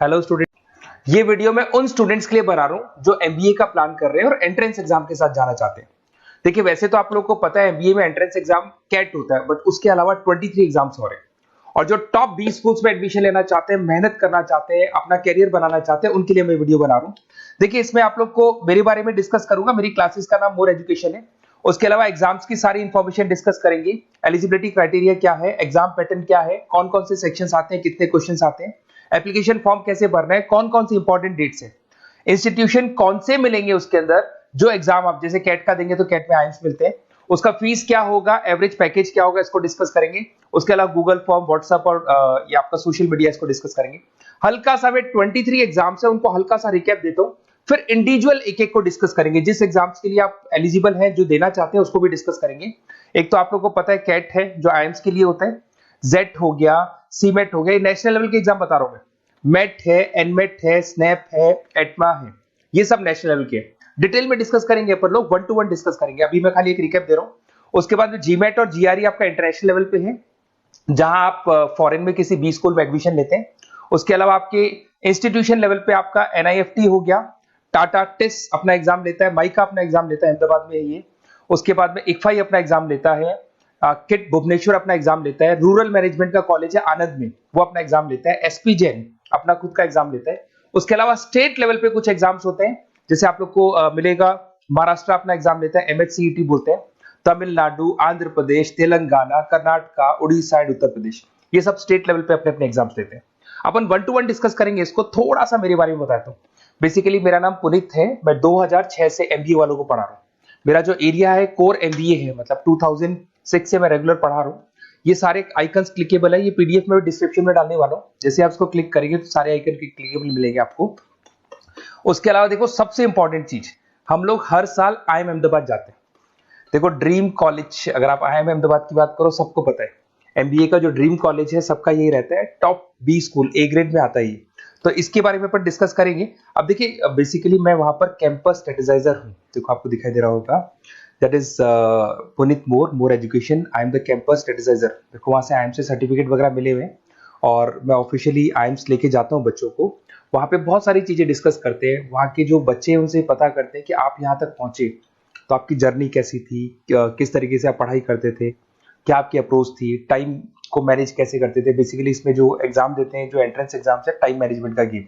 Hello student, ये video मैं उन स्टूडेंट्स के लिए बना रहा हूं जो एमबीए का प्लान कर रहे हैं और एंट्रेंस एग्जाम के साथ जाना चाहते हैं। देखिए, वैसे तो आप लोग को पता है एमबीए में एंट्रेंस एग्जाम कैट होता है, बट उसके अलावा 23 एग्जाम्स हो रहे हैं। और जो टॉप 20 स्कूल्स में एडमिशन लेना चाहते हैं, मेहनत करना चाहते हैं, अपना करियर बनाना चाहते हैं, उनके लिए मैं वीडियो बना रहा हूँ। देखिए, इसमें आप लोग को मेरे बारे में डिस्कस करूंगा। मेरी क्लासेस का नाम मोर एजुकेशन है। उसके अलावा एग्जाम्स की सारी इंफॉर्मेशन डिस्कस करेंगे। एलिजिबिलिटी क्राइटेरिया क्या है, एग्जाम पैटर्न क्या है, कौन कौन से सेक्शंस आते हैं, कितने क्वेश्चंस आते हैं, एप्लीकेशन फॉर्म कैसे भरना है, कौन कौन सी इंपॉर्टेंट डेट्स है, इंस्टीट्यूशन कौन से मिलेंगे उसके अंदर, जो एग्जाम आप जैसे कैट का देंगे तो कैट में आइम्स मिलते हैं, उसका फीस क्या होगा, एवरेज पैकेज क्या होगा, इसको डिस्कस करेंगे। उसके अलावा गूगल फॉर्म, व्हाट्सएप और ये आपका सोशल मीडिया, इसको डिस्कस करेंगे। हल्का सा वे 23 एग्जाम्स है, उनको हल्का सा रिकैप देता हूं, फिर इंडिविजुअल एक एक को डिस्कस करेंगे। जिस एग्जाम्स के लिए आप एलिजिबल हैं, जो देना चाहते हैं, उसको भी डिस्कस करेंगे। एक तो आप लोग को पता है कैट है जो आईएम्स के लिए होता है, जेट हो गया, सीमेट हो गया, नेशनल लेवल के एग्जाम बता रहा हूं मैं। मेट है, एनमेट है, स्नैप है, एटमा है, ये सब नेशनल लेवल के। डिटेल में डिस्कस करेंगे अपन लोग, 1 to 1 डिस्कस करेंगे। अभी मैं खाली एक रिकैप दे रहा हूं। उसके बाद में जीमेट और जीआरई आपका इंटरनेशनल लेवल पे है, जहां आप फॉरेन में किसी बी स्कूल में एडमिशन लेते हैं। उसके अलावा आपके इंस्टीट्यूशन लेवल पे आपका एनआईएफटी हो गया, टाटा टिस अपना एग्जाम लेता है, माइका अपना एग्जाम लेता है, अहमदाबाद में है ये। उसके बाद में इक्फाई अपना एग्जाम लेता है, किट भुवनेश्वर अपना एग्जाम लेता है, रूरल मैनेजमेंट का कॉलेज है आनंद में, वो अपना एग्जाम लेता है, एसपी जैन अपना खुद का एग्जाम लेता है। उसके अलावा स्टेट लेवल पे कुछ एग्जाम्स होते हैं, जैसे आप लोग को मिलेगा, महाराष्ट्र अपना एग्जाम लेता है, एमएचसीईटी बोलते हैं, तमिलनाडु, आंध्र प्रदेश, तेलंगाना, कर्नाटका, उड़ीसा एंड उत्तर प्रदेश, ये सब स्टेट लेवल पे अपने अपने एग्जाम्स लेते हैं। अपन 1 to 1 डिस्कस करेंगे इसको। थोड़ा सा मेरे बारे में बताता हूँ। बेसिकली मेरा नाम पुनीत है, मैं 2006 से एमबीए वालों को पढ़ा रहा हूँ। मेरा जो एरिया है कोर एमबीए है, मतलब 2006 से मैं रेगुलर पढ़ा रहा हूँ। ये सारे आइकन्स क्लिकेबल है, ये पीडीएफ में डिस्क्रिप्शन में डालने वाला हूँ। जैसे आप इसको क्लिक करेंगे तो सारे आइकन क्लिकेबल मिलेंगे आपको। उसके अलावा देखो, सबसे इंपॉर्टेंट चीज, हम लोग हर साल आईएम अहमदाबाद जाते हैं। देखो, ड्रीम कॉलेज, अगर आप आईएम अहमदाबाद की बात करो, सबको पता है एमबीए का जो ड्रीम कॉलेज है सबका यही रहता है, top B school, A grade में आता है ये। तो इसके बारे में अपन डिस्कस करेंगे। अब देखिए, बेसिकली मैं वहां पर कैंपस स्ट्रेटेजाइजर हूँ। देखो, आपको दिखाई दे रहा होगा, that is Puneet more education, I am the campus strategizer. देखो, वहां से आईएम से सर्टिफिकेट वगैरह मिले हुए हैं और मैं ऑफिशियली आईएम्स लेके जाता हूँ बच्चों को। वहां पे बहुत सारी चीजें डिस्कस करते हैं, वहां के जो बच्चे हैं उनसे पता करते हैं कि आप यहाँ तक पहुंचे तो आपकी जर्नी कैसी थी, किस तरीके से आप पढ़ाई करते थे, क्या आपकी अप्रोच थी, टाइम को मैनेज कैसे करते थे। बेसिकली इसमें जो एग्जाम देते हैं, जो एंट्रेंस एग्जाम्स है, टाइम मैनेजमेंट का गेम।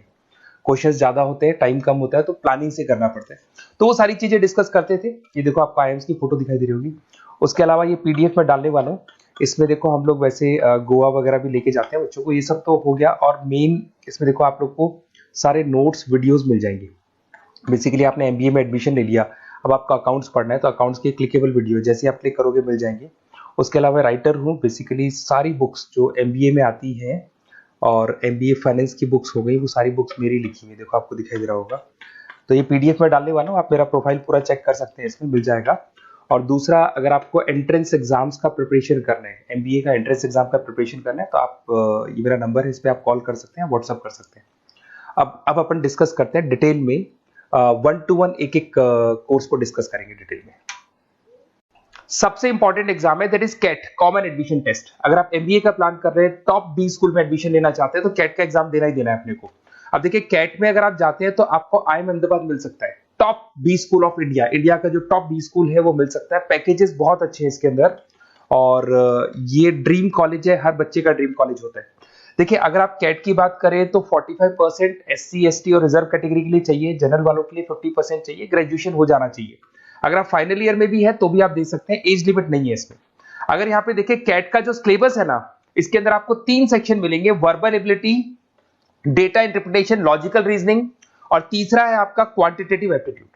क्वेश्चंस ज्यादा होते हैं, टाइम कम होता है, तो प्लानिंग से करना पड़ता है। तो वो सारी चीजें डिस्कस करते थे। ये देखो, आपको आईएम्स की फोटो दिखाई दे रही होगी। उसके अलावा ये पीडीएफ में डालने वाला हूँ। इसमें देखो, हम लोग वैसे गोवा वगैरह भी लेके जाते हैं बच्चों को। ये सब तो हो गया, और मेन इसमें देखो आप लोग को सारे नोट्स, वीडियोस मिल जाएंगे। बेसिकली आपने एमबीए में एडमिशन ले लिया, अब आपका अकाउंट्स पढ़ना है, तो अकाउंट्स की क्लिकेबल वीडियो जैसे आप क्लिक करोगे मिल जाएंगे। उसके अलावा राइटर हूँ, बेसिकली सारी बुक्स जो एमबीए में आती हैं और एमबीए फाइनेंस की बुक्स हो गई, वो सारी बुक्स मेरी लिखी हुई है। देखो, आपको दिखाई दे रहा होगा। तो ये पीडीएफ में डालने वाला हूँ, आप मेरा प्रोफाइल पूरा चेक कर सकते हैं, इसमें मिल जाएगा। और दूसरा, अगर आपको एंट्रेंस एग्जाम्स का प्रिपरेशन करना है, एमबीए का एंट्रेंस एग्जाम का प्रिपरेशन करना है, तो आप ये मेरा नंबर है, इस पर आप कॉल कर सकते हैं, व्हाट्सअप कर सकते हैं। अब अपन डिस्कस करते हैं डिटेल में, 1 to 1 एक एक कोर्स को डिस्कस करेंगे डिटेल में। सबसे इंपॉर्टेंट एग्जाम है, that is CAT, common admission test. अगर आप एमबीए का प्लान कर रहे हैं, टॉप बी स्कूल में एडमिशन लेना चाहते हैं, तो कैट का एग्जाम देना ही देना है अपने को। अब देखिए, कैट में अगर आप जाते हैं तो आपको आईएम अहमदाबाद मिल सकता है, top B school of India, India का जो टॉप बी स्कूल है वो मिल सकता है। पैकेजेस बहुत अच्छे हैं इसके अंदर, और ये ड्रीम कॉलेज है, हर बच्चे का ड्रीम कॉलेज होता है। देखिए, अगर आप कैट की बात करें तो 45% एससी, एसटी और रिजर्व कैटेगरी के लिए चाहिए, जनरल वालों के लिए 50% चाहिए, ग्रेजुएशन हो जाना चाहिए। अगर आप फाइनल ईयर में भी है तो भी आप दे सकते हैं, एज लिमिट नहीं है इसमें। अगर यहाँ पे देखिए, कैट का जो सिलेबस है ना, इसके अंदर आपको 3 सेक्शन मिलेंगे, verbal ability, data interpretation, logical reasoning, और तीसरा है आपका क्वांटिटेटिव एप्टीट्यूड।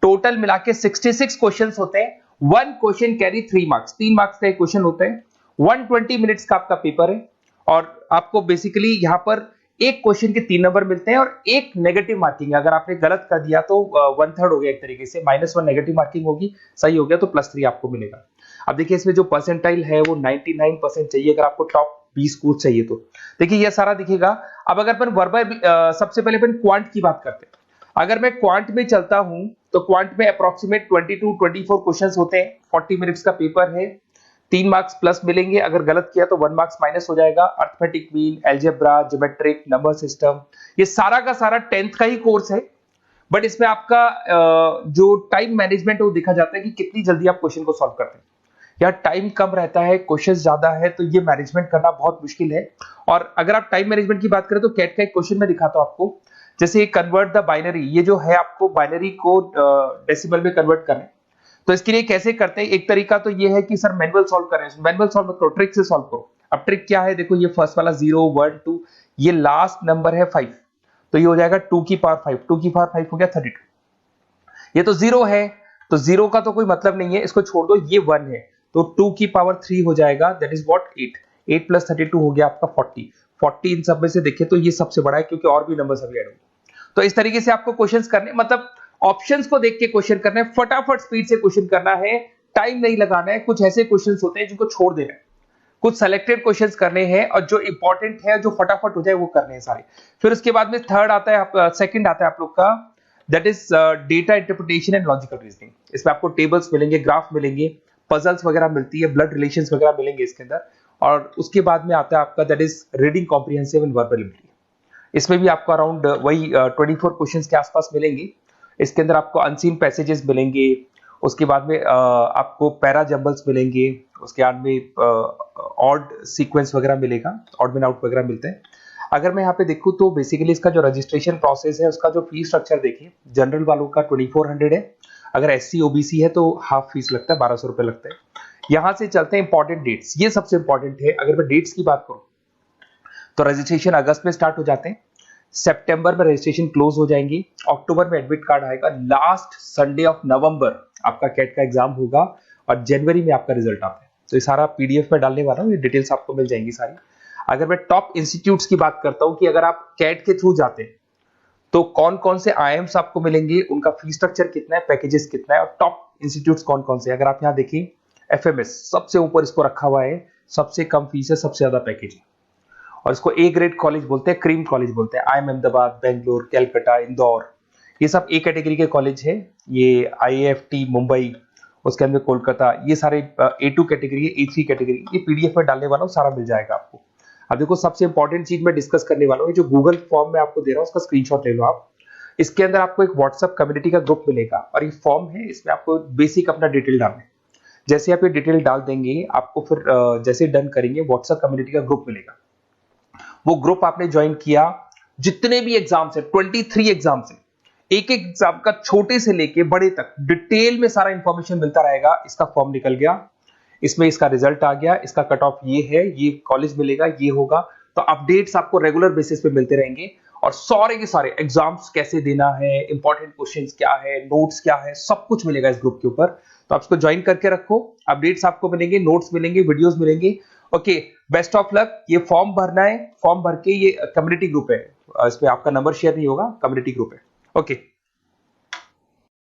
टोटल मिला के 66 क्वेश्चन होते हैं। 1 क्वेश्चन कैरी 3 मार्क्स, 3 मार्क्स का एक क्वेश्चन होता है। 120 मिनट्स का आपका पेपर है, और आपको बेसिकली यहाँ पर एक क्वेश्चन के 3 नंबर मिलते हैं और एक नेगेटिव मार्किंग है। अगर आपने गलत कर दिया तो 1/3 हो गया एक तरीके से, -1 नेगेटिव मार्किंग होगी, सही हो गया तो +3 आपको मिलेगा। अब देखिए, इसमें जो परसेंटाइल है वो 99% चाहिए, अगर आपको टॉप 20 स्कोर चाहिए तो। देखिए, ये सारा दिखेगा। अब अगर अपन वर्बल, सबसे पहले अपन क्वांट की बात करते हैं। अगर मैं क्वांट में चलता हूं तो क्वांट में अप्रोक्सीमेट 22-24 क्वेश्चंस होते हैं, 40 मिनट्स का पेपर है। 3 मार्क्स प्लस मिलेंगे, अगर गलत किया तो 1 मार्क्स माइनस हो जाएगा। Arithmetic mean, algebra, geometric, number system, ये सारा का सारा 10th का ही कोर्स है। बट इसमें आपका जो टाइम मैनेजमेंट है वो देखा जाता है कि कितनी जल्दी आप क्वेश्चन को सॉल्व करते हैं। यार टाइम कम रहता है, क्वेश्चंस ज्यादा है, तो ये मैनेजमेंट करना बहुत मुश्किल है। और अगर आप टाइम मैनेजमेंट की बात करें तो कैट का एक क्वेश्चन मैं दिखाता हूं आपको। जैसे कन्वर्ट द बाइनरी, ये जो है आपको बाइनरी को डेसिमल में कन्वर्ट करना है। तो इसके लिए कैसे करते हैं, एक तरीका तो ये है कि सर मैनुअल सॉल्व करें, मैनुअल सॉल्व मत करो, ट्रिक से सॉल्व करो। अब ट्रिक क्या है, देखो ये फर्स्ट वाला 0 1 2, ये लास्ट नंबर है 5, तो ये हो जाएगा 2 की पावर 5, 2 की पावर 5 हो गया 32। ये तो 0 है, तो 0 का तो कोई मतलब नहीं है, इसको छोड़ दो, ये 1 है, तो 2 की पावर 3 हो जाएगा, दैट इज व्हाट 8, 8 प्लस 32 हो गया आपका 40। 40 इन सब में से देखिए तो ये सबसे बड़ा है, क्योंकि और भी नंबर सभी ऐड होंगे। तो इस तरीके से आपको क्वेश्चंस करने, मतलब ऑप्शंस को देख के क्वेश्चन करना है, फटाफट स्पीड से क्वेश्चन करना है, टाइम नहीं लगाना है। कुछ ऐसे क्वेश्चंस होते हैं जिनको छोड़ देना है, कुछ सेलेक्टेड क्वेश्चंस करने हैं, और जो इंपॉर्टेंट है, जो फटाफट हो जाए वो करने हैं सारे। फिर उसके बाद में थर्ड आता है आपका, सेकंड आता है आप लोग का, that is data interpretation and logical reasoning. इसमें आपको टेबल्स मिलेंगे, ग्राफ मिलेंगे, पजल्स वगैरह मिलती है, ब्लड रिलेशंस वगैरह मिलेंगे इसके अंदर। और उसके बाद में आता है आपका that is reading comprehensive and verbal ability. इसमें भी आपको अराउंड वही 24 क्वेश्चंस के आसपास मिलेंगे। इसके अंदर आपको अनसीन पैसेजेस मिलेंगे, उसके बाद में आपको पैरा जंबल्स मिलेंगे, उसके बाद में ऑड सीक्वेंस वगैरह मिलेगा, ऑड मैन आउट वगैरह मिलते हैं। अगर मैं यहाँ पे देखूँ तो बेसिकली इसका जो रजिस्ट्रेशन प्रोसेस है, उसका जो फीस स्ट्रक्चर देखिए, जनरल वालों का 2400 है, अगर एससी ओबीसी है तो हाफ फीस लगता है, 1200 रुपए लगता है। यहां से चलते हैं इंपॉर्टेंट डेट्स, ये सबसे इंपॉर्टेंट है। अगर मैं डेट्स की बात करूं तो रजिस्ट्रेशन अगस्त में स्टार्ट हो जाते हैं, सितंबर में रजिस्ट्रेशन क्लोज हो जाएंगी, अक्टूबर में एडमिट कार्ड आएगा, लास्ट संडे ऑफ नवंबर आपका कैट का एग्जाम होगा, और जनवरी में आपका रिजल्ट आता है। तो ये सारा पीडीएफ में डालने वाला हूँ, ये डिटेल्स आपको मिल जाएंगी सारी। अगर मैं टॉप इंस्टीट्यूट्स की बात करता हूं कि अगर आप कैट के थ्रू जाते हैं तो कौन कौन से आईएम्स आपको मिलेंगे, उनका फीस स्ट्रक्चर कितना है, पैकेजेस कितना है, और टॉप इंस्टीट्यूट्स कौन कौन से। अगर आप यहाँ देखिए एफएमएस सबसे ऊपर इसको रखा हुआ है, सबसे कम फीस है, सबसे ज्यादा पैकेज है, और इसको ए ग्रेड कॉलेज बोलते हैं, क्रीम कॉलेज बोलते हैं। आईएम अहमदाबाद, बेंगलोर, कैलकाटा, इंदौर, ये सब ए कैटेगरी के कॉलेज है। ये आईएफटी मुंबई, उसके अंदर कोलकाता, ये सारे A2 कैटेगरी, A3 कैटेगरी, ये पीडीएफ में डालने वाला हूँ, सारा मिल जाएगा आपको। अब देखो सबसे इंपॉर्टेंट चीज मैं डिस्कस करने वाला हूँ, जो गूगल फॉर्म में आपको दे रहा हूँ उसका स्क्रीनशॉट ले लो आप। इसके अंदर आपको एक व्हाट्सएप कम्युनिटी का ग्रुप मिलेगा, और ये फॉर्म है, इसमें आपको बेसिक अपना डिटेल डालना है। जैसे आप ये डिटेल डाल देंगे, आपको फिर जैसे डन करेंगे, व्हाट्सएप कम्युनिटी का ग्रुप मिलेगा। वो ग्रुप आपने ज्वाइन किया, जितने भी एग्जाम्स है, 23 एग्जाम्स है, एक एक एग्जाम का छोटे से लेके बड़े तक डिटेल में सारा इंफॉर्मेशन मिलता रहेगा। इसका फॉर्म निकल गया, इसमें इसका रिजल्ट आ गया, इसका कट ऑफ ये है, ये कॉलेज मिलेगा, ये होगा। तो अपडेट्स आपको रेगुलर बेसिस पे मिलते रहेंगे, और सारे के सारे एग्जाम्स कैसे देना है, इंपॉर्टेंट क्वेश्चंस क्या है, नोट्स क्या है, सब कुछ मिलेगा इस ग्रुप के ऊपर। तो आप इसको ज्वाइन करके रखो, अपडेट्स आपको मिलेंगे, नोट्स मिलेंगे, वीडियोस मिलेंगे। Okay, best of luck. ये फॉर्म भरना है, फॉर्म भर के, ये कम्युनिटी ग्रुप है, इसमें आपका नंबर शेयर नहीं होगा, कम्युनिटी ग्रुप है। ओके।